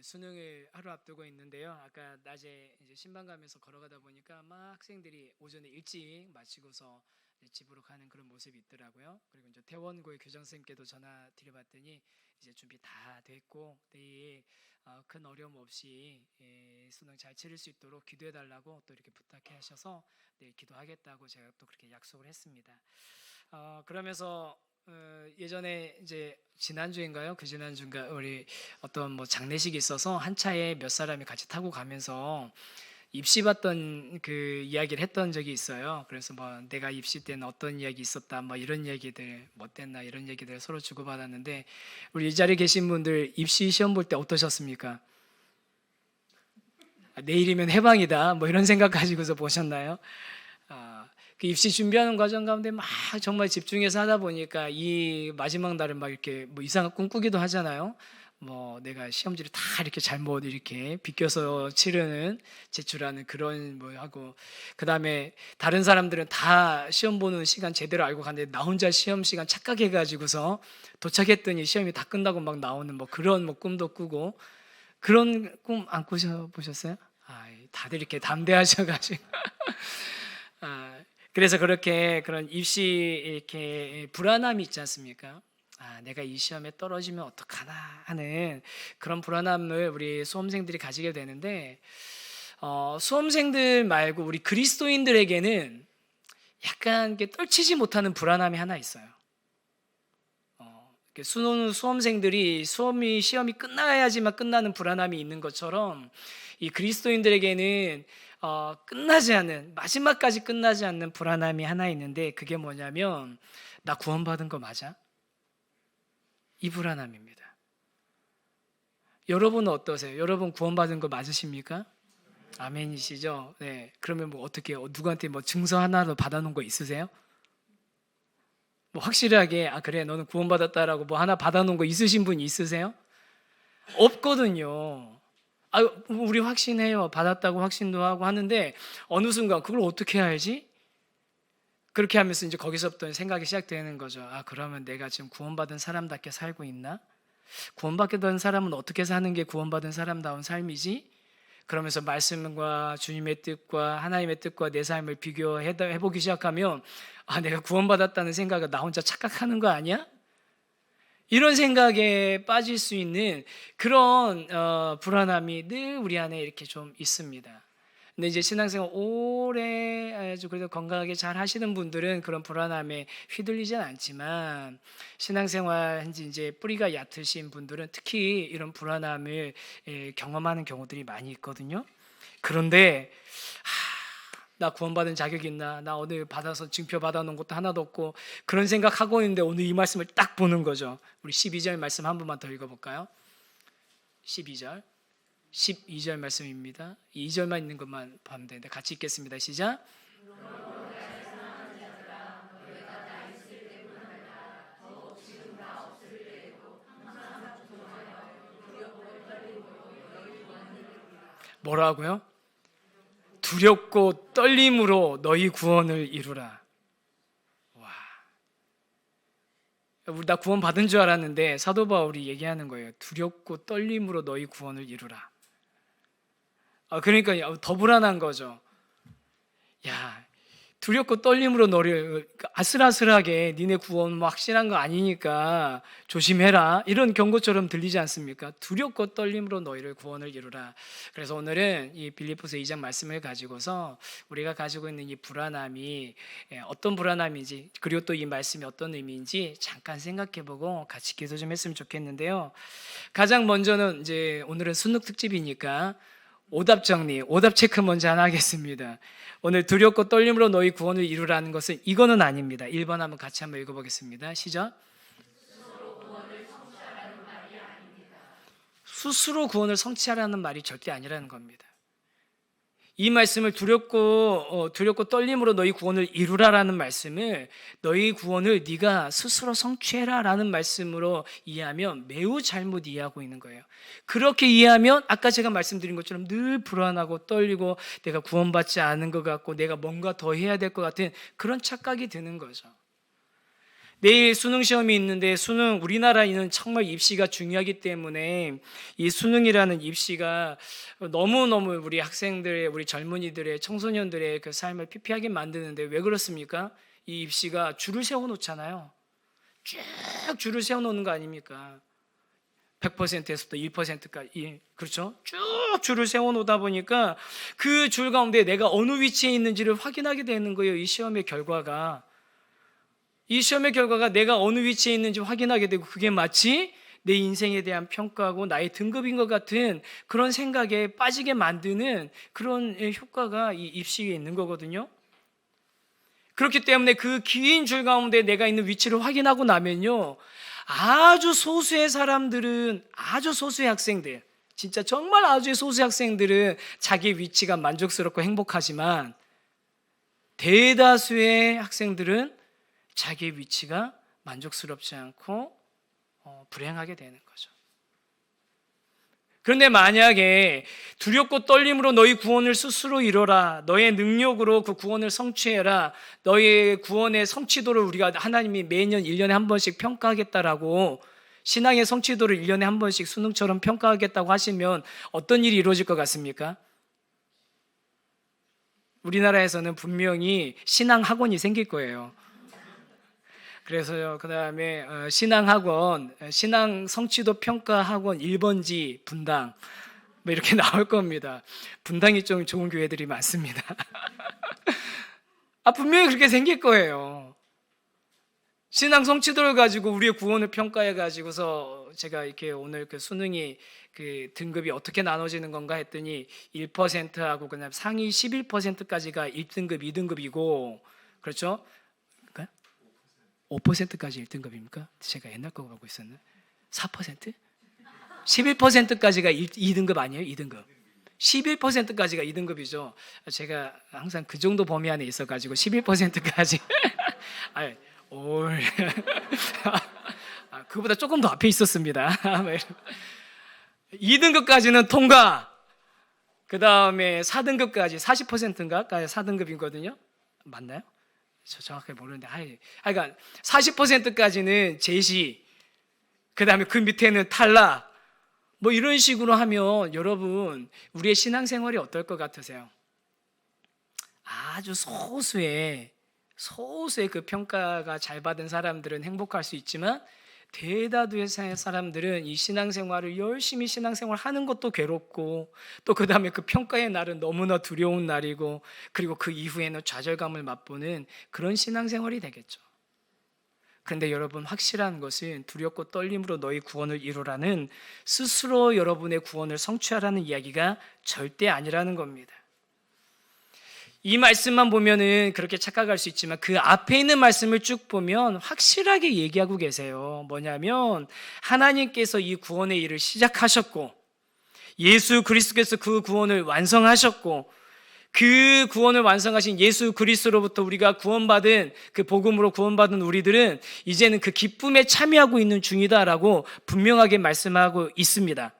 수능을 하루 앞두고 있는데요. 아까 낮에 이제 신방 가면서 걸어가다 보니까 막 학생들이 오전에 일찍 마치고서 이제 집으로 가는 그런 모습이 있더라고요. 그리고 이제 태원고의 교장 선생님께도 전화 드려봤더니 이제 준비 다 됐고 내일 큰 어려움 없이 수능 잘 치를 수 있도록 기도해 달라고 또 이렇게 부탁해 하셔서 내일 기도하겠다고 제가 또 그렇게 약속을 했습니다. 그러면서 예전에 이제 지난주인가요? 그 지난주인가 우리 어떤 뭐 장례식이 있어서 한 차에 몇 사람이 같이 타고 가면서 입시 받던 그 이야기를 했던 적이 있어요. 그래서 뭐 내가 입시 때는 어떤 이야기 있었다, 뭐 이런 얘기들, 뭐 어땠나 이런 얘기들 서로 주고받았는데 우리 이 자리에 계신 분들 입시 시험 볼 때 어떠셨습니까? 내일이면 해방이다, 뭐 이런 생각 가지고서 보셨나요? 그 입시 준비하는 과정 가운데 막 정말 집중해서 하다 보니까 이 마지막 날은 막 이렇게 뭐 이상한 꿈꾸기도 하잖아요. 뭐 내가 시험지를 다 이렇게 잘못 이렇게 비껴서 치르는 제출하는 그런 뭐 하고 그 다음에 다른 사람들은 다 시험 보는 시간 제대로 알고 갔는데 나 혼자 시험 시간 착각해가지고서 도착했더니 시험이 다 끝나고 막 나오는 뭐 그런 뭐 꿈도 꾸고 그런 꿈 안 꾸셔 보셨어요? 다들 이렇게 담대하셔가지고 그래서 그렇게 그런 입시 이렇게 불안함이 있지 않습니까? 내가 이 시험에 떨어지면 어떡하나 하는 그런 불안함을 우리 수험생들이 가지게 되는데 수험생들 말고 우리 그리스도인들에게는 약간 이렇게 떨치지 못하는 불안함이 하나 있어요. 수험생들이 시험이 끝나야지만 끝나는 불안함이 있는 것처럼 이 그리스도인들에게는 끝나지 않는 마지막까지 끝나지 않는 불안함이 하나 있는데 그게 뭐냐면 나 구원받은 거 맞아? 이 불안함입니다. 여러분은 어떠세요? 여러분 구원받은 거 맞으십니까? 아멘이시죠? 네. 그러면 뭐 어떻게 누구한테 뭐 증서 하나도 받아놓은 거 있으세요? 뭐 확실하게 그래 너는 구원받았다라고 뭐 하나 받아놓은 거 있으신 분 있으세요? 없거든요. 우리 확신해요. 받았다고 확신도 하고 하는데 어느 순간 그걸 어떻게 알지? 그렇게 하면서 이제 거기서부터 생각이 시작되는 거죠. 그러면 내가 지금 구원받은 사람답게 살고 있나? 구원받던 사람은 어떻게 사는 게 구원받은 사람다운 삶이지? 그러면서 말씀과 주님의 뜻과 하나님의 뜻과 내 삶을 비교해보기 시작하면 내가 구원받았다는 생각을 나 혼자 착각하는 거 아니야? 이런 생각에 빠질 수 있는 그런 불안함이 늘 우리 안에 이렇게 좀 있습니다. 근데 이제 신앙생활 오래 아주 그래도 건강하게 잘 하시는 분들은 그런 불안함에 휘둘리진 않지만 신앙생활 한지 이제 뿌리가 얕으신 분들은 특히 이런 불안함을 경험하는 경우들이 많이 있거든요. 그런데 나 구원받은 자격이 있나? 나 오늘 받아서 증표 받아놓은 것도 하나도 없고 그런 생각하고 있는데 오늘 이 말씀을 딱 보는 거죠. 우리 12절 말씀 한 번만 더 읽어볼까요? 12절 말씀입니다. 2절만 있는 것만 보면 되는데 같이 읽겠습니다. 시작. 뭐라고요? 두렵고 떨림으로 너희 구원을 이루라. 와, 나 구원 받은 줄 알았는데 사도 바울이 얘기하는 거예요. 두렵고 떨림으로 너희 구원을 이루라. 그러니까 더 불안한 거죠. 야, 두렵고 떨림으로 너를 아슬아슬하게 니네 구원 뭐 확실한 거 아니니까 조심해라 이런 경고처럼 들리지 않습니까? 두렵고 떨림으로 너희를 구원을 이루라. 그래서 오늘은 이 빌립보서 2장 말씀을 가지고서 우리가 가지고 있는 이 불안함이 어떤 불안함인지 그리고 또 이 말씀이 어떤 의미인지 잠깐 생각해보고 같이 기도 좀 했으면 좋겠는데요. 가장 먼저는 이제 오늘은 순록 특집이니까 오답 정리, 오답 체크 먼저 하나 하겠습니다. 오늘 두렵고 떨림으로 너희 구원을 이루라는 것은 이거는 아닙니다. 1번 한번 같이 한번 읽어보겠습니다. 시작. 스스로 구원을 성취하라는 말이 절대 아니라는 겁니다. 이 말씀을 두렵고 떨림으로 너희 구원을 이루라라는 말씀을 너희 구원을 네가 스스로 성취해라라는 말씀으로 이해하면 매우 잘못 이해하고 있는 거예요. 그렇게 이해하면 아까 제가 말씀드린 것처럼 늘 불안하고 떨리고 내가 구원받지 않은 것 같고 내가 뭔가 더 해야 될 것 같은 그런 착각이 드는 거죠. 내일 수능 시험이 있는데 우리나라에는 정말 입시가 중요하기 때문에 이 수능이라는 입시가 너무너무 우리 학생들의, 우리 젊은이들의, 청소년들의 그 삶을 피폐하게 만드는데 왜 그렇습니까? 이 입시가 줄을 세워놓잖아요. 쭉 줄을 세워놓는 거 아닙니까? 100%에서부터 1%까지, 그렇죠? 쭉 줄을 세워놓다 보니까 그 줄 가운데 내가 어느 위치에 있는지를 확인하게 되는 거예요. 이 시험의 결과가 내가 어느 위치에 있는지 확인하게 되고, 그게 마치 내 인생에 대한 평가고 나의 등급인 것 같은 그런 생각에 빠지게 만드는 그런 효과가 이 입시에 있는 거거든요. 그렇기 때문에 그 긴 줄 가운데 내가 있는 위치를 확인하고 나면요, 아주 소수의 학생들, 진짜 정말 아주 소수의 학생들은 자기 위치가 만족스럽고 행복하지만, 대다수의 학생들은 자기 위치가 만족스럽지 않고 불행하게 되는 거죠. 그런데 만약에 두렵고 떨림으로 너희 구원을 스스로 이뤄라, 너의 능력으로 그 구원을 성취해라, 너의 구원의 성취도를 우리가 하나님이 매년 1년에 한 번씩 평가하겠다라고, 신앙의 성취도를 1년에 한 번씩 수능처럼 평가하겠다고 하시면 어떤 일이 이루어질 것 같습니까? 우리나라에서는 분명히 신앙학원이 생길 거예요. 그래서요, 그 다음에 신앙학원, 신앙 성취도 평가학원 1번지 분당, 뭐 이렇게 나올 겁니다. 분당이 좀 좋은 교회들이 많습니다. 분명히 그렇게 생길 거예요. 신앙 성취도를 가지고 우리의 구원을 평가해 가지고서 제가 이렇게 오늘 그 수능이 그 등급이 어떻게 나눠지는 건가 했더니 1%하고 그냥 상위 11%까지가 1등급, 2등급이고, 그렇죠? 5%까지 1등급입니까? 제가 옛날 거 보고 있었네. 4%? 11%까지가 2등급 아니에요? 2등급. 11%까지가 2등급이죠. 제가 항상 그 정도 범위 안에 있어가지고 11%까지. 그거보다 조금 더 앞에 있었습니다. 2등급까지는 통과. 그 다음에 4등급까지 40%인가? 4등급이거든요. 맞나요? 저 정확하게 모르는데, 그러니까 40%까지는 제시, 그 다음에 그 밑에는 탈락, 뭐 이런 식으로 하면 여러분, 우리의 신앙생활이 어떨 것 같으세요? 아주 소수의 그 평가가 잘 받은 사람들은 행복할 수 있지만, 대다수의 사람들은 이 신앙생활을 열심히 신앙생활 하는 것도 괴롭고, 또 그 다음에 그 평가의 날은 너무나 두려운 날이고, 그리고 그 이후에는 좌절감을 맛보는 그런 신앙생활이 되겠죠. 그런데 여러분, 확실한 것은 두렵고 떨림으로 너희 구원을 이루라는, 스스로 여러분의 구원을 성취하라는 이야기가 절대 아니라는 겁니다. 이 말씀만 보면은 그렇게 착각할 수 있지만, 그 앞에 있는 말씀을 쭉 보면 확실하게 얘기하고 계세요. 뭐냐면, 하나님께서 이 구원의 일을 시작하셨고, 예수 그리스도께서 그 구원을 완성하셨고, 그 구원을 완성하신 예수 그리스도로부터 우리가 구원받은, 그 복음으로 구원받은 우리들은 이제는 그 기쁨에 참여하고 있는 중이다라고 분명하게 말씀하고 있습니다.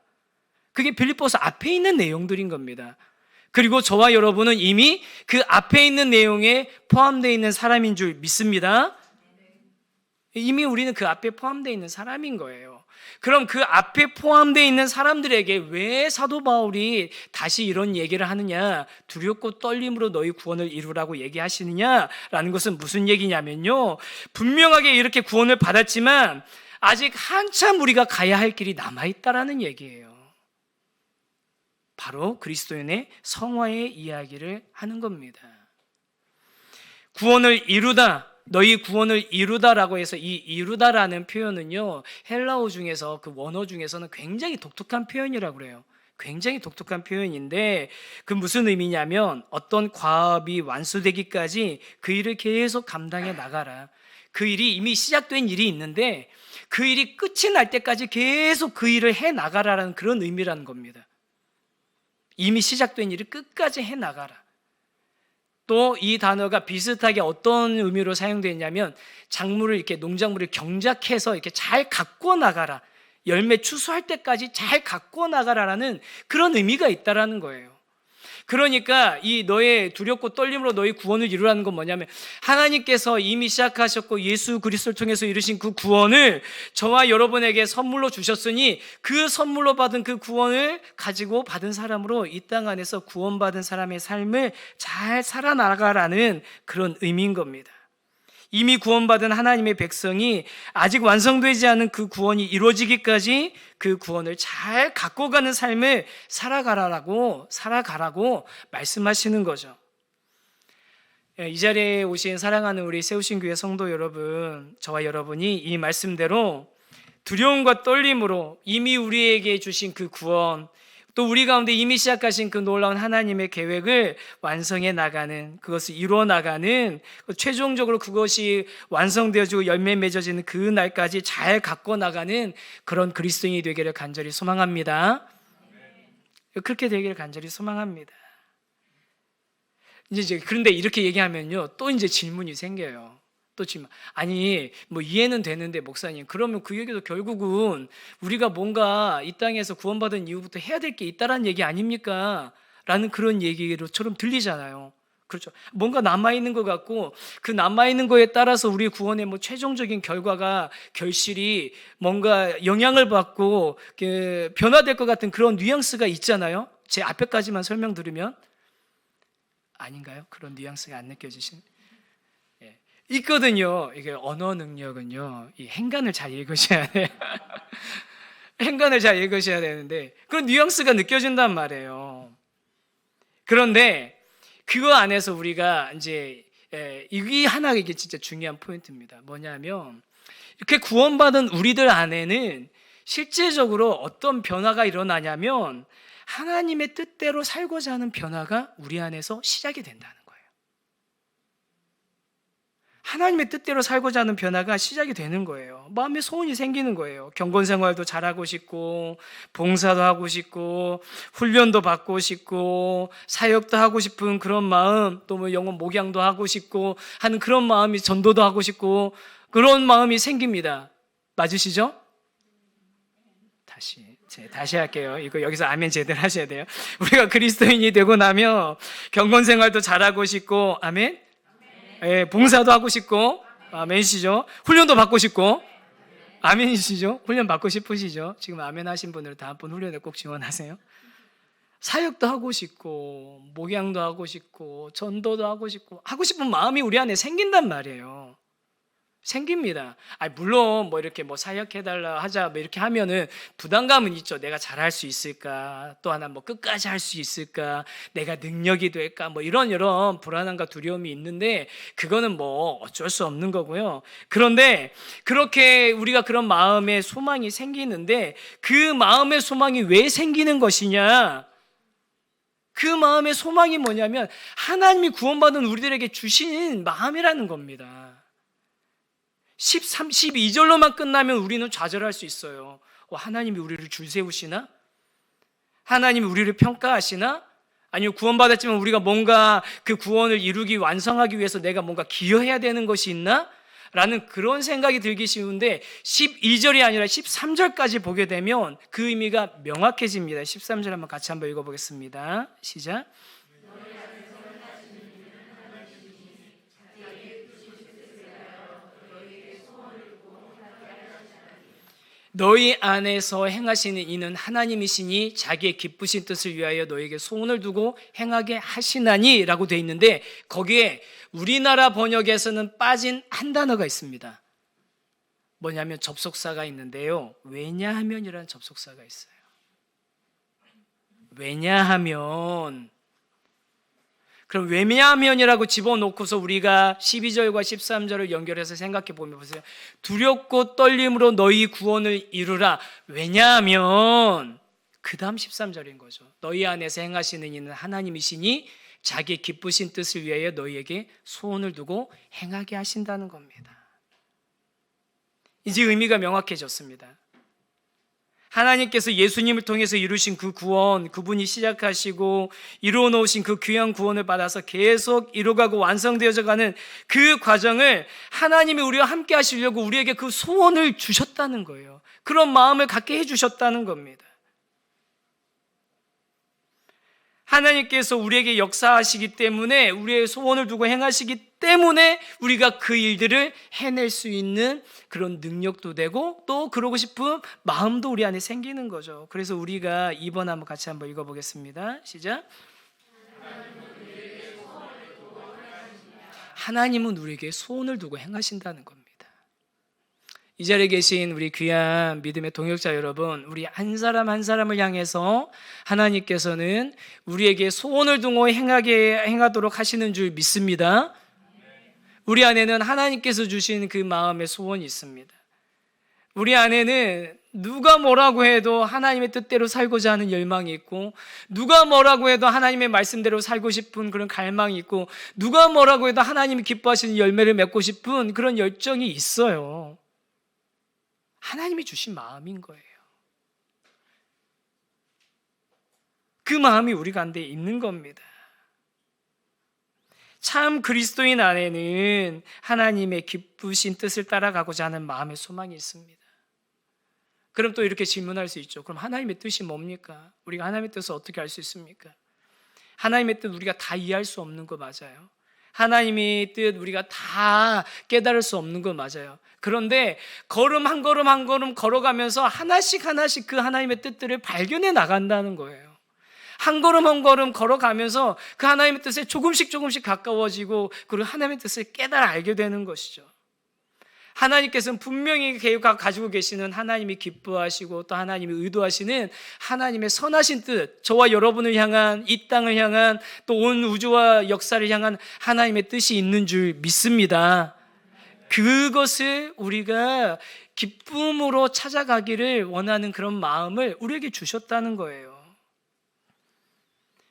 그게 빌립보서 앞에 있는 내용들인 겁니다. 그리고 저와 여러분은 이미 그 앞에 있는 내용에 포함되어 있는 사람인 줄 믿습니다. 이미 우리는 그 앞에 포함되어 있는 사람인 거예요. 그럼 그 앞에 포함되어 있는 사람들에게 왜 사도 바울이 다시 이런 얘기를 하느냐, 두렵고 떨림으로 너희 구원을 이루라고 얘기하시느냐라는 것은 무슨 얘기냐면요, 분명하게 이렇게 구원을 받았지만 아직 한참 우리가 가야 할 길이 남아있다라는 얘기예요. 바로 그리스도인의 성화의 이야기를 하는 겁니다. 구원을 이루다, 너희 구원을 이루다라고 해서, 이 이루다라는 표현은요, 헬라어 중에서, 그 원어 중에서는 굉장히 독특한 표현이라고 그래요. 굉장히 독특한 표현인데, 그 무슨 의미냐면, 어떤 과업이 완수되기까지 그 일을 계속 감당해 나가라. 그 일이 이미 시작된 일이 있는데 그 일이 끝이 날 때까지 계속 그 일을 해 나가라라는 그런 의미라는 겁니다. 이미 시작된 일을 끝까지 해 나가라. 또 이 단어가 비슷하게 어떤 의미로 사용되냐면, 작물을 이렇게, 농작물을 경작해서 이렇게 잘 가꾸어 나가라, 열매 추수할 때까지 잘 가꾸어 나가라라는 그런 의미가 있다라는 거예요. 그러니까 이 너의 두렵고 떨림으로 너의 구원을 이루라는 건 뭐냐면 하나님께서 이미 시작하셨고 예수 그리스도를 통해서 이루신 그 구원을 저와 여러분에게 선물로 주셨으니 그 선물로 받은 그 구원을 가지고 받은 사람으로 이 땅 안에서 구원받은 사람의 삶을 잘 살아나가라는 그런 의미인 겁니다. 이미 구원받은 하나님의 백성이 아직 완성되지 않은 그 구원이 이루어지기까지 그 구원을 잘 갖고 가는 삶을 살아가라고 말씀하시는 거죠. 이 자리에 오신 사랑하는 우리 세우신 교회 성도 여러분, 저와 여러분이 이 말씀대로 두려움과 떨림으로 이미 우리에게 주신 그 구원, 또 우리 가운데 이미 시작하신 그 놀라운 하나님의 계획을 완성해 나가는, 그것을 이루어 나가는, 최종적으로 그것이 완성되어지고 열매 맺어지는 그 날까지 잘 갖고 나가는 그런 그리스도인이 되기를 간절히 소망합니다. 그렇게 되기를 간절히 소망합니다. 그런데 이렇게 얘기하면요, 또 이제 질문이 생겨요. 또 질문. 아니, 뭐 이해는 되는데 목사님, 그러면 그 얘기도 결국은 우리가 뭔가 이 땅에서 구원받은 이후부터 해야 될 게 있다라는 얘기 아닙니까? 라는 그런 얘기로처럼 들리잖아요. 그렇죠. 뭔가 남아있는 것 같고 그 남아있는 거에 따라서 우리 구원의 뭐 최종적인 결과가 결실이 뭔가 영향을 받고 변화될 것 같은 그런 뉘앙스가 있잖아요. 제 앞에까지만 설명 들으면 아닌가요? 그런 뉘앙스가 안 느껴지시는? 있거든요. 이게 언어 능력은요, 이 행간을 잘 읽으셔야 돼요. 행간을 잘 읽으셔야 되는데 그런 뉘앙스가 느껴진단 말이에요. 그런데 그거 안에서 우리가 이제 이게 하나 이게 진짜 중요한 포인트입니다. 뭐냐면 이렇게 구원받은 우리들 안에는 실제적으로 어떤 변화가 일어나냐면 하나님의 뜻대로 살고자 하는 변화가 우리 안에서 시작이 된다는 거예요. 하나님의 뜻대로 살고자 하는 변화가 시작이 되는 거예요. 마음에 소원이 생기는 거예요. 경건 생활도 잘하고 싶고, 봉사도 하고 싶고, 훈련도 받고 싶고, 사역도 하고 싶은 그런 마음, 또 뭐 영혼 목양도 하고 싶고 하는 그런 마음이, 전도도 하고 싶고 그런 마음이 생깁니다. 맞으시죠? 다시 할게요. 이거 여기서 아멘 제대로 하셔야 돼요. 우리가 그리스도인이 되고 나면 경건 생활도 잘하고 싶고, 아멘? 예, 봉사도 하고 싶고, 아멘이시죠? 훈련도 받고 싶고, 아멘이시죠? 훈련 받고 싶으시죠? 지금 아멘 하신 분들 다음번 훈련에 꼭 지원하세요. 사역도 하고 싶고, 목양도 하고 싶고, 전도도 하고 싶고, 하고 싶은 마음이 우리 안에 생긴단 말이에요. 생깁니다. 물론 뭐 이렇게 뭐 사역해달라 하자 뭐 이렇게 하면은 부담감은 있죠. 내가 잘할 수 있을까? 또 하나 뭐 끝까지 할 수 있을까? 내가 능력이 될까? 뭐 이런 불안함과 두려움이 있는데 그거는 뭐 어쩔 수 없는 거고요. 그런데 그렇게 우리가 그런 마음의 소망이 생기는데 그 마음의 소망이 왜 생기는 것이냐? 그 마음의 소망이 뭐냐면 하나님이 구원받은 우리들에게 주신 마음이라는 겁니다. 12절로만 끝나면 우리는 좌절할 수 있어요. 하나님이 우리를 줄 세우시나? 하나님이 우리를 평가하시나? 아니면 구원받았지만 우리가 뭔가 그 구원을 이루기 완성하기 위해서 내가 뭔가 기여해야 되는 것이 있나? 라는 그런 생각이 들기 쉬운데 12절이 아니라 13절까지 보게 되면 그 의미가 명확해집니다. 13절 한번 같이 한번 읽어보겠습니다. 시작. 너희 안에서 행하시는 이는 하나님이시니 자기의 기쁘신 뜻을 위하여 너에게 소원을 두고 행하게 하시나니 라고 되어 있는데 거기에 우리나라 번역에서는 빠진 한 단어가 있습니다. 뭐냐면 접속사가 있는데요. 왜냐하면이라는 접속사가 있어요. 왜냐하면, 그럼 왜냐하면이라고 집어넣고서 우리가 12절과 13절을 연결해서 생각해 보면 보세요. 두렵고 떨림으로 너희 구원을 이루라. 왜냐하면 그 다음 13절인 거죠. 너희 안에서 행하시는 이는 하나님이시니 자기 기쁘신 뜻을 위하여 너희에게 소원을 두고 행하게 하신다는 겁니다. 이제 의미가 명확해졌습니다. 하나님께서 예수님을 통해서 이루신 그 구원, 그분이 시작하시고 이루어 놓으신 그 귀한 구원을 받아서 계속 이루어가고 완성되어져 가는 그 과정을 하나님이 우리와 함께 하시려고 우리에게 그 소원을 주셨다는 거예요. 그런 마음을 갖게 해주셨다는 겁니다. 하나님께서 우리에게 역사하시기 때문에, 우리의 소원을 두고 행하시기 때문에 우리가 그 일들을 해낼 수 있는 그런 능력도 되고, 또 그러고 싶은 마음도 우리 안에 생기는 거죠. 그래서 우리가 2번 한번 같이 한번 읽어보겠습니다. 시작. 하나님은 우리에게 소원을 두고 행하신다는 겁니다. 이 자리에 계신 우리 귀한 믿음의 동역자 여러분, 우리 한 사람 한 사람을 향해서 하나님께서는 우리에게 소원을 두고 행하도록 하시는 줄 믿습니다. 우리 안에는 하나님께서 주신 그 마음의 소원이 있습니다. 우리 안에는 누가 뭐라고 해도 하나님의 뜻대로 살고자 하는 열망이 있고, 누가 뭐라고 해도 하나님의 말씀대로 살고 싶은 그런 갈망이 있고, 누가 뭐라고 해도 하나님이 기뻐하시는 열매를 맺고 싶은 그런 열정이 있어요. 하나님이 주신 마음인 거예요. 그 마음이 우리 가운데 있는 겁니다. 참 그리스도인 안에는 하나님의 기쁘신 뜻을 따라가고자 하는 마음의 소망이 있습니다. 그럼 또 이렇게 질문할 수 있죠. 그럼 하나님의 뜻이 뭡니까? 우리가 하나님의 뜻을 어떻게 알 수 있습니까? 하나님의 뜻 우리가 다 이해할 수 없는 거 맞아요. 하나님의 뜻 우리가 다 깨달을 수 없는 거 맞아요. 그런데 걸음 한 걸음 한 걸음 걸어가면서 하나씩 하나씩 그 하나님의 뜻들을 발견해 나간다는 거예요. 한 걸음 한 걸음 걸어가면서 그 하나님의 뜻에 조금씩 가까워지고, 그리고 하나님의 뜻을 깨달아 알게 되는 것이죠. 하나님께서는 분명히 계획하고 가지고 계시는, 하나님이 기뻐하시고 또 하나님이 의도하시는 하나님의 선하신 뜻, 저와 여러분을 향한, 이 땅을 향한, 또 온 우주와 역사를 향한 하나님의 뜻이 있는 줄 믿습니다. 그것을 우리가 기쁨으로 찾아가기를 원하는 그런 마음을 우리에게 주셨다는 거예요.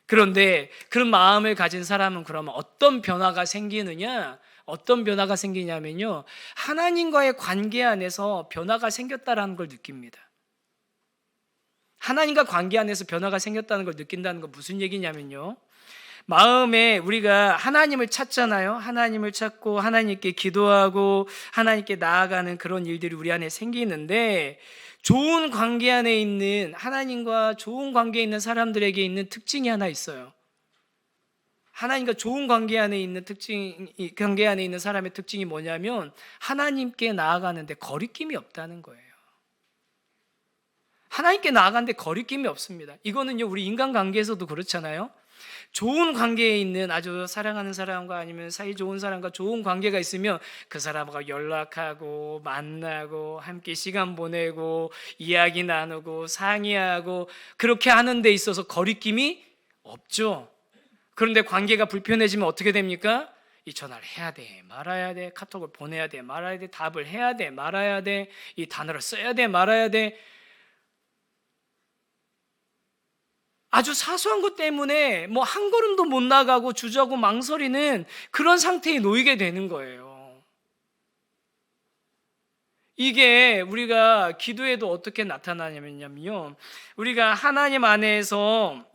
그런데 그런 마음을 가진 사람은 그러면 어떤 변화가 생기느냐? 어떤 변화가 생기냐면요, 하나님과의 관계 안에서 변화가 생겼다는 걸 느낍니다. 하나님과 관계 안에서 변화가 생겼다는 걸 느낀다는 건 무슨 얘기냐면요, 마음에 우리가 하나님을 찾잖아요. 하나님을 찾고 하나님께 기도하고 하나님께 나아가는 그런 일들이 우리 안에 생기는데, 좋은 관계 안에 있는, 하나님과 좋은 관계에 있는 사람들에게 있는 특징이 하나 있어요. 하나님과 좋은 관계 안에 있는 관계 안에 있는 사람의 특징이 뭐냐면, 하나님께 나아가는데 거리낌이 없다는 거예요. 하나님께 나아가는데 거리낌이 없습니다. 이거는요, 우리 인간관계에서도 그렇잖아요. 좋은 관계에 있는, 아주 사랑하는 사람과 아니면 사이 좋은 사람과 좋은 관계가 있으면 그 사람과 연락하고 만나고 함께 시간 보내고 이야기 나누고 상의하고 그렇게 하는 데 있어서 거리낌이 없죠. 그런데 관계가 불편해지면 어떻게 됩니까? 이 전화를 해야 돼, 말아야 돼, 카톡을 보내야 돼, 말아야 돼, 답을 해야 돼, 말아야 돼, 이 단어를 써야 돼, 말아야 돼. 아주 사소한 것 때문에 뭐 한 걸음도 못 나가고 주저하고 망설이는 그런 상태에 놓이게 되는 거예요. 이게 우리가 기도에도 어떻게 나타나냐면요, 우리가 하나님 안에서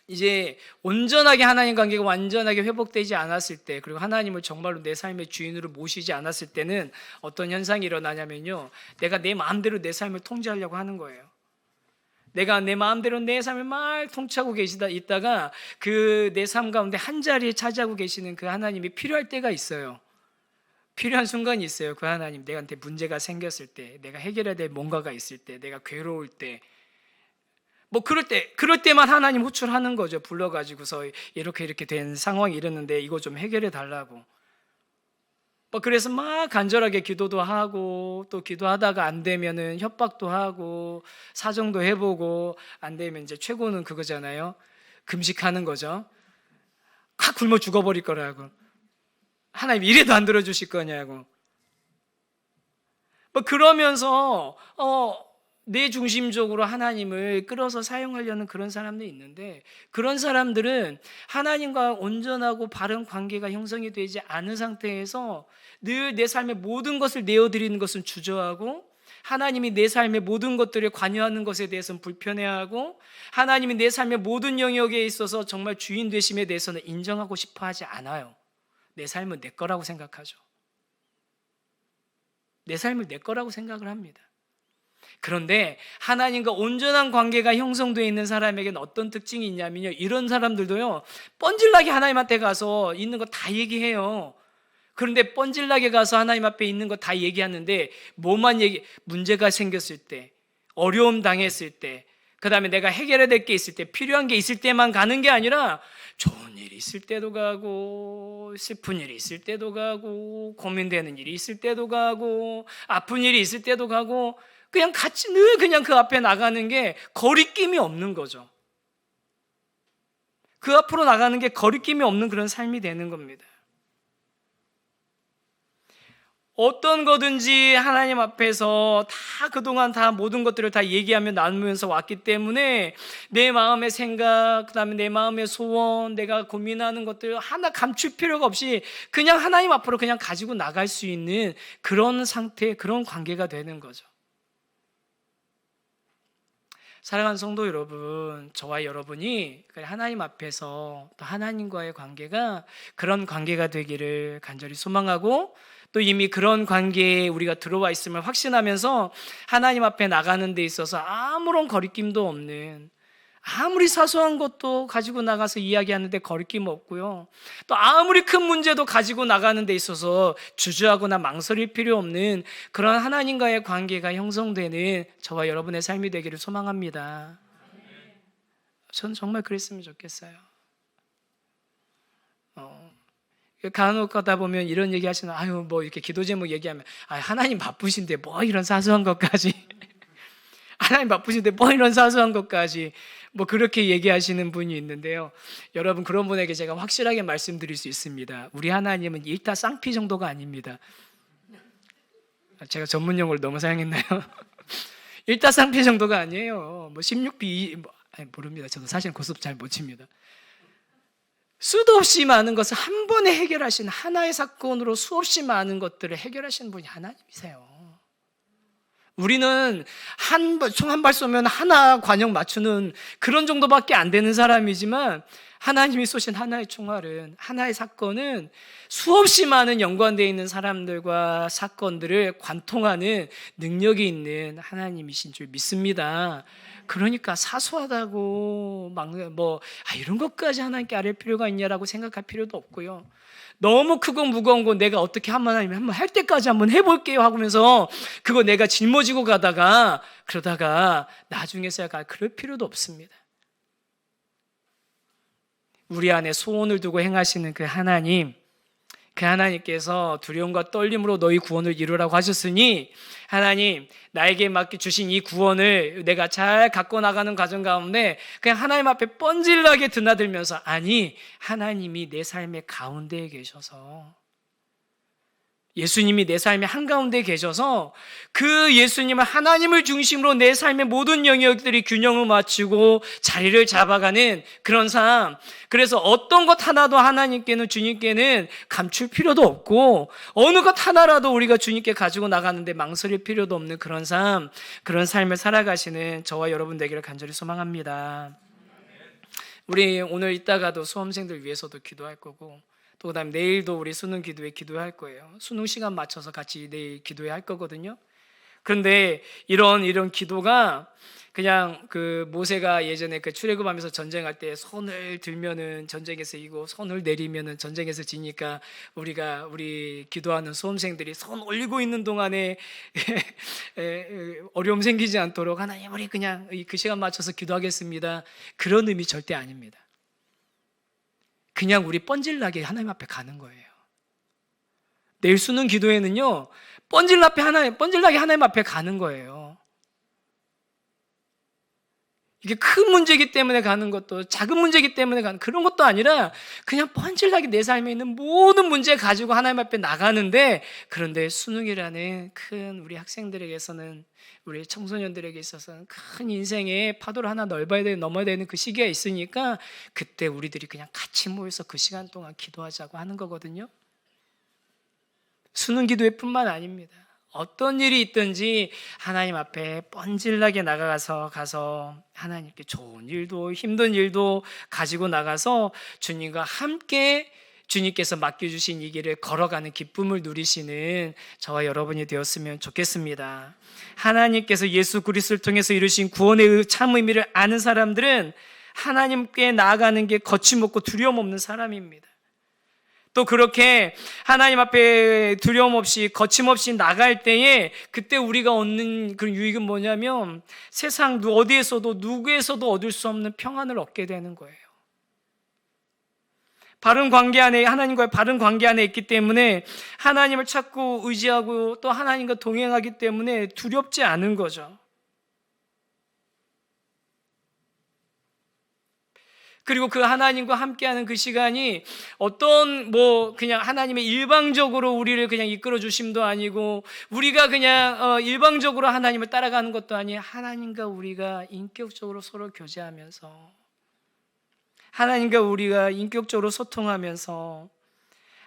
이제 온전하게 하나님 관계가 완전하게 회복되지 않았을 때, 그리고 하나님을 정말로 내 삶의 주인으로 모시지 않았을 때는 어떤 현상이 일어나냐면요, 내가 내 마음대로 내 삶을 통제하려고 하는 거예요. 내가 내 마음대로 내 삶을 막 통치하고 있다가 그 내 삶 가운데 한 자리에 차지하고 계시는 그 하나님이 필요할 때가 있어요. 필요한 순간이 있어요. 그 하나님, 내한테 문제가 생겼을 때, 내가 해결해야 될 뭔가가 있을 때, 내가 괴로울 때, 뭐 그럴 때만 하나님 호출하는 거죠. 불러가지고서 이렇게 된 상황이 이랬는데 이거 좀 해결해 달라고. 뭐 그래서 막 간절하게 기도도 하고, 또 기도하다가 안 되면은 협박도 하고 사정도 해보고, 안 되면 이제 최고는 그거잖아요. 금식하는 거죠. 확 굶어 죽어버릴 거라고. 하나님 이래도 안 들어주실 거냐고. 뭐 그러면서 내 중심적으로 하나님을 끌어서 사용하려는 그런 사람들이 있는데, 그런 사람들은 하나님과 온전하고 바른 관계가 형성이 되지 않은 상태에서 늘 내 삶의 모든 것을 내어드리는 것은 주저하고, 하나님이 내 삶의 모든 것들에 관여하는 것에 대해서는 불편해하고, 하나님이 내 삶의 모든 영역에 있어서 정말 주인 되심에 대해서는 인정하고 싶어 하지 않아요. 내 삶은 내 거라고 생각하죠. 내 삶을 내 거라고 생각을 합니다. 그런데 하나님과 온전한 관계가 형성되어 있는 사람에게는 어떤 특징이 있냐면요, 이런 사람들도요, 뻔질나게 하나님한테 가서 있는 거 다 얘기해요. 그런데 뻔질나게 가서 하나님 앞에 있는 거 다 얘기하는데 문제가 생겼을 때, 어려움 당했을 때, 그 다음에 내가 해결해야 될 게 있을 때, 필요한 게 있을 때만 가는 게 아니라 좋은 일이 있을 때도 가고, 슬픈 일이 있을 때도 가고, 고민되는 일이 있을 때도 가고, 아픈 일이 있을 때도 가고, 그냥 같이 늘 그냥 그 앞에 나가는 게 거리낌이 없는 거죠. 그 앞으로 나가는 게 거리낌이 없는 그런 삶이 되는 겁니다. 어떤 거든지 하나님 앞에서 다 그동안 다 모든 것들을 다 얘기하며 나누면서 왔기 때문에 내 마음의 생각, 그 다음에 내 마음의 소원, 내가 고민하는 것들 하나 감출 필요가 없이 그냥 하나님 앞으로 그냥 가지고 나갈 수 있는 그런 상태, 그런 관계가 되는 거죠. 사랑하는 성도 여러분, 저와 여러분이 하나님 앞에서 또 하나님과의 관계가 그런 관계가 되기를 간절히 소망하고, 또 이미 그런 관계에 우리가 들어와 있음을 확신하면서 하나님 앞에 나가는 데 있어서 아무런 거리낌도 없는, 아무리 사소한 것도 가지고 나가서 이야기하는데 거리낌 없고요, 또 아무리 큰 문제도 가지고 나가는 데 있어서 주저하거나 망설일 필요 없는 그런 하나님과의 관계가 형성되는 저와 여러분의 삶이 되기를 소망합니다. 저는 정말 그랬으면 좋겠어요. 간혹 가다 보면 이런 얘기 하시는, 아유 뭐 이렇게 기도 제목 얘기하면, 하나님 바쁘신데 뭐 이런 사소한 것까지 하나님 바쁘신데 뭐 이런 사소한 것까지 뭐 그렇게 얘기하시는 분이 있는데요, 여러분, 그런 분에게 제가 확실하게 말씀드릴 수 있습니다. 우리 하나님은 일타쌍피 정도가 아닙니다. 제가 전문 용어를 너무 사용했나요? 일타쌍피 정도가 아니에요. 뭐 16비 모릅니다. 저도 사실 고스톱 잘 못 칩니다. 수도 없이 많은 것을 한 번에 해결하신, 하나의 사건으로 수없이 많은 것들을 해결하시는 분이 하나님이세요. 우리는 총 한 발 쏘면 하나 관역 맞추는 그런 정도밖에 안 되는 사람이지만, 하나님이 쏘신 하나의 총알은, 하나의 사건은 수없이 많은 연관되어 있는 사람들과 사건들을 관통하는 능력이 있는 하나님이신 줄 믿습니다. 그러니까 사소하다고 이런 것까지 하나님께 아뢰 필요가 있냐라고 생각할 필요도 없고요, 너무 크고 무거운 거 내가 어떻게 하나님 한번 할 때까지 한번 해볼게요 하면서 그거 내가 짊어지고 그러다가 나중에서야 그럴 필요도 없습니다. 우리 안에 소원을 두고 행하시는 그 하나님께서 두려움과 떨림으로 너희 구원을 이루라고 하셨으니, 하나님, 나에게 주신 이 구원을 내가 잘 갖고 나가는 과정 가운데 그냥 하나님 앞에 뻔질나게 드나들면서, 하나님이 내 삶의 가운데에 계셔서, 예수님이 내 삶의 한가운데 계셔서 그 예수님을, 하나님을 중심으로 내 삶의 모든 영역들이 균형을 맞추고 자리를 잡아가는 그런 삶, 그래서 어떤 것 하나도 하나님께는, 주님께는 감출 필요도 없고, 어느 것 하나라도 우리가 주님께 가지고 나가는데 망설일 필요도 없는 그런 삶, 그런 삶을 살아가시는 저와 여러분 되기를 간절히 소망합니다. 우리 오늘 이따가도 수험생들 위해서도 기도할 거고, 또 그다음 내일도 우리 수능 기도회 기도할 거예요. 수능 시간 맞춰서 같이 내일 기도회 할 거거든요. 그런데 이런 기도가 그냥 그 모세가 예전에 그 출애굽하면서 전쟁할 때 손을 들면은 전쟁에서 이기고 손을 내리면은 전쟁에서 지니까 우리 기도하는 수험생들이 손 올리고 있는 동안에 어려움 생기지 않도록, 하나님 우리 그냥 그 시간 맞춰서 기도하겠습니다, 그런 의미 절대 아닙니다. 그냥 우리 뻔질나게 하나님 앞에 가는 거예요. 내일 수능 기도회는요, 뻔질나게 하나님 앞에 가는 거예요. 이게 큰 문제이기 때문에 가는 것도, 작은 문제이기 때문에 가는 그런 것도 아니라 그냥 뻔질나게 내 삶에 있는 모든 문제 가지고 하나님 앞에 나가는데, 그런데 수능이라는 큰 우리 학생들에게서는, 우리 청소년들에게 있어서는 큰 인생의 파도를 하나 넘어야 되는 그 시기가 있으니까, 그때 우리들이 그냥 같이 모여서 그 시간 동안 기도하자고 하는 거거든요. 수능 기도회뿐만 아닙니다. 어떤 일이 있든지 하나님 앞에 뻔질나게 가서 하나님께 좋은 일도 힘든 일도 가지고 나가서 주님과 함께 주님께서 맡겨주신 이 길을 걸어가는 기쁨을 누리시는 저와 여러분이 되었으면 좋겠습니다. 하나님께서 예수 그리스도를 통해서 이루신 구원의 참 의미를 아는 사람들은 하나님께 나아가는 게 거침없고 두려움 없는 사람입니다. 또 그렇게 하나님 앞에 두려움 없이 거침없이 나갈 때에 그때 우리가 얻는 그런 유익은 뭐냐면 세상 어디에서도 누구에서도 얻을 수 없는 평안을 얻게 되는 거예요. 바른 관계 안에, 하나님과의 바른 관계 안에 있기 때문에 하나님을 찾고 의지하고 또 하나님과 동행하기 때문에 두렵지 않은 거죠. 그리고 그 하나님과 함께하는 그 시간이 어떤 그냥 하나님의 일방적으로 우리를 그냥 이끌어 주심도 아니고 우리가 그냥 일방적으로 하나님을 따라가는 것도 아니에요. 하나님과 우리가 인격적으로 서로 교제하면서, 하나님과 우리가 인격적으로 소통하면서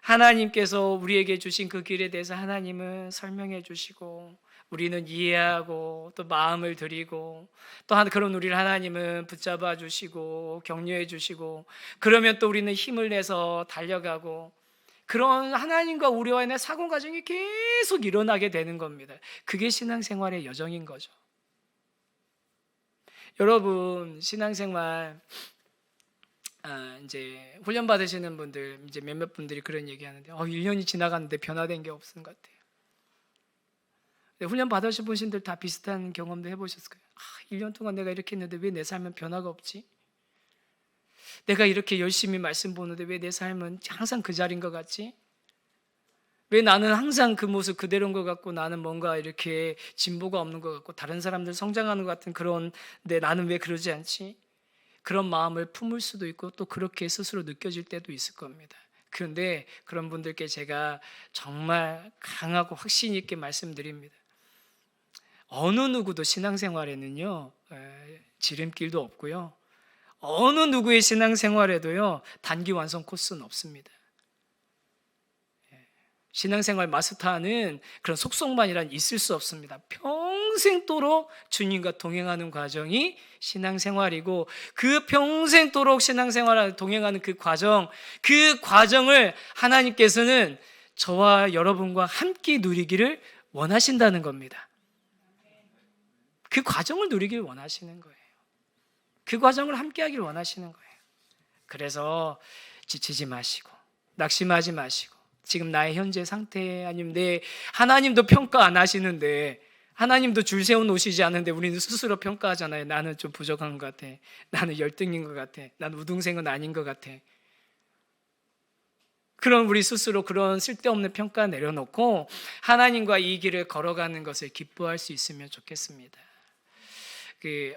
하나님께서 우리에게 주신 그 길에 대해서 하나님은 설명해 주시고 우리는 이해하고 또 마음을 드리고 또 그런 우리를 하나님은 붙잡아 주시고 격려해 주시고 그러면 또 우리는 힘을 내서 달려가고 그런 하나님과 우리와의 사귐 과정이 계속 일어나게 되는 겁니다. 그게 신앙생활의 여정인 거죠. 여러분, 신앙생활 이제 훈련 받으시는 분들 이제 몇몇 분들이 그런 얘기하는데 1년이 지나갔는데 변화된 게 없는 것 같아요. 훈련 받으신 분들 다 비슷한 경험도 해보셨을 거예요. 1년 동안 내가 이렇게 했는데 왜 내 삶은 변화가 없지? 내가 이렇게 열심히 말씀 보는데 왜 내 삶은 항상 그 자리인 것 같지? 왜 나는 항상 그 모습 그대로인 것 같고 나는 뭔가 이렇게 진보가 없는 것 같고 다른 사람들 성장하는 것 같은 그런데 나는 왜 그러지 않지? 그런 마음을 품을 수도 있고 또 그렇게 스스로 느껴질 때도 있을 겁니다. 그런데 그런 분들께 제가 정말 강하고 확신 있게 말씀드립니다. 어느 누구도 신앙생활에는요 지름길도 없고요 어느 누구의 신앙생활에도요 단기 완성 코스는 없습니다. 신앙생활 마스터하는 그런 속성만이란 있을 수 없습니다. 평생도록 주님과 동행하는 과정이 신앙생활이고 그 평생도록 신앙생활을 동행하는 그 과정을 하나님께서는 저와 여러분과 함께 누리기를 원하신다는 겁니다. 그 과정을 누리길 원하시는 거예요. 그 과정을 함께 하길 원하시는 거예요. 그래서 지치지 마시고 낙심하지 마시고 지금 나의 현재 상태 아니면 하나님도 평가 안 하시는데 하나님도 줄 세워놓으시지 않는데 우리는 스스로 평가하잖아요. 나는 좀 부족한 것 같아. 나는 열등인 것 같아. 나는 우등생은 아닌 것 같아. 그런 우리 스스로 그런 쓸데없는 평가 내려놓고 하나님과 이 길을 걸어가는 것을 기뻐할 수 있으면 좋겠습니다.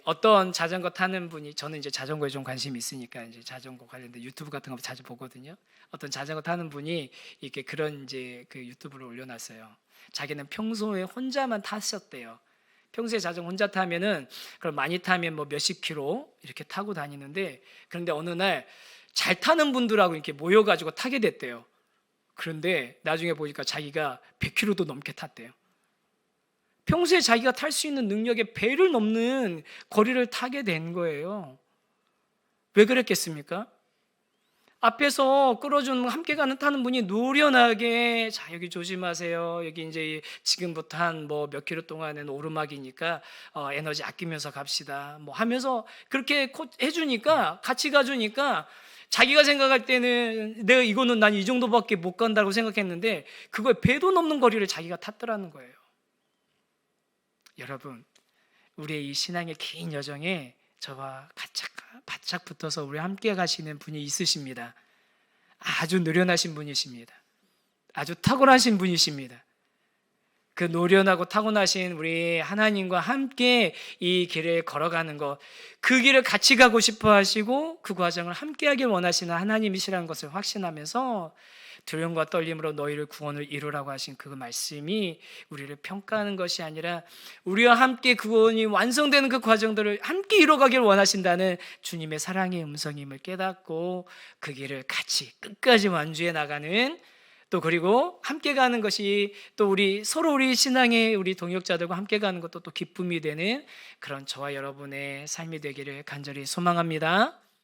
어떤 자전거 타는 분이 저는 이제 자전거에 좀 관심이 있으니까 이제 자전거 관련된 유튜브 같은 거 자주 보거든요. 어떤 자전거 타는 분이 이렇게 그런 이제 그 유튜브를 올려놨어요. 자기는 평소에 혼자만 탔었대요. 평소에 자전거 혼자 타면은 그럼 많이 타면 뭐 몇십 킬로 이렇게 타고 다니는데 그런데 어느 날 잘 타는 분들하고 이렇게 모여가지고 타게 됐대요. 그런데 나중에 보니까 자기가 100킬로도 넘게 탔대요. 평소에 자기가 탈 수 있는 능력의 배를 넘는 거리를 타게 된 거예요. 왜 그랬겠습니까? 앞에서 끌어주는 함께 타는 분이 노련하게 자 여기 조심하세요. 여기 이제 지금부터 한 뭐 몇 킬로 동안은 오르막이니까 에너지 아끼면서 갑시다. 뭐 하면서 그렇게 해주니까 같이 가주니까 자기가 생각할 때는 내가 이거는 난 이 정도밖에 못 간다고 생각했는데 그거에 배도 넘는 거리를 자기가 탔더라는 거예요. 여러분, 우리의 이 신앙의 긴 여정에 저와 바짝 붙어서 우리 함께 가시는 분이 있으십니다. 아주 노련하신 분이십니다. 아주 탁월하신 분이십니다. 그 노련하고 타고나신 우리 하나님과 함께 이 길을 걸어가는 것, 그 길을 같이 가고 싶어 하시고 그 과정을 함께 하길 원하시는 하나님이시라는 것을 확신하면서 두려움과 떨림으로 너희를 구원을 이루라고 하신 그 말씀이 우리를 평가하는 것이 아니라 우리와 함께 구원이 완성되는 그 과정들을 함께 이루어가길 원하신다는 주님의 사랑의 음성임을 깨닫고 그 길을 같이 끝까지 완주해 나가는 또 그리고 함께 가는 것이 또 서로 우리 신앙의 우리 동역자들과 함께 가는 것도 또 기쁨이 되는 그런 저와 여러분의 삶이 되기를 간절히 소망합니다.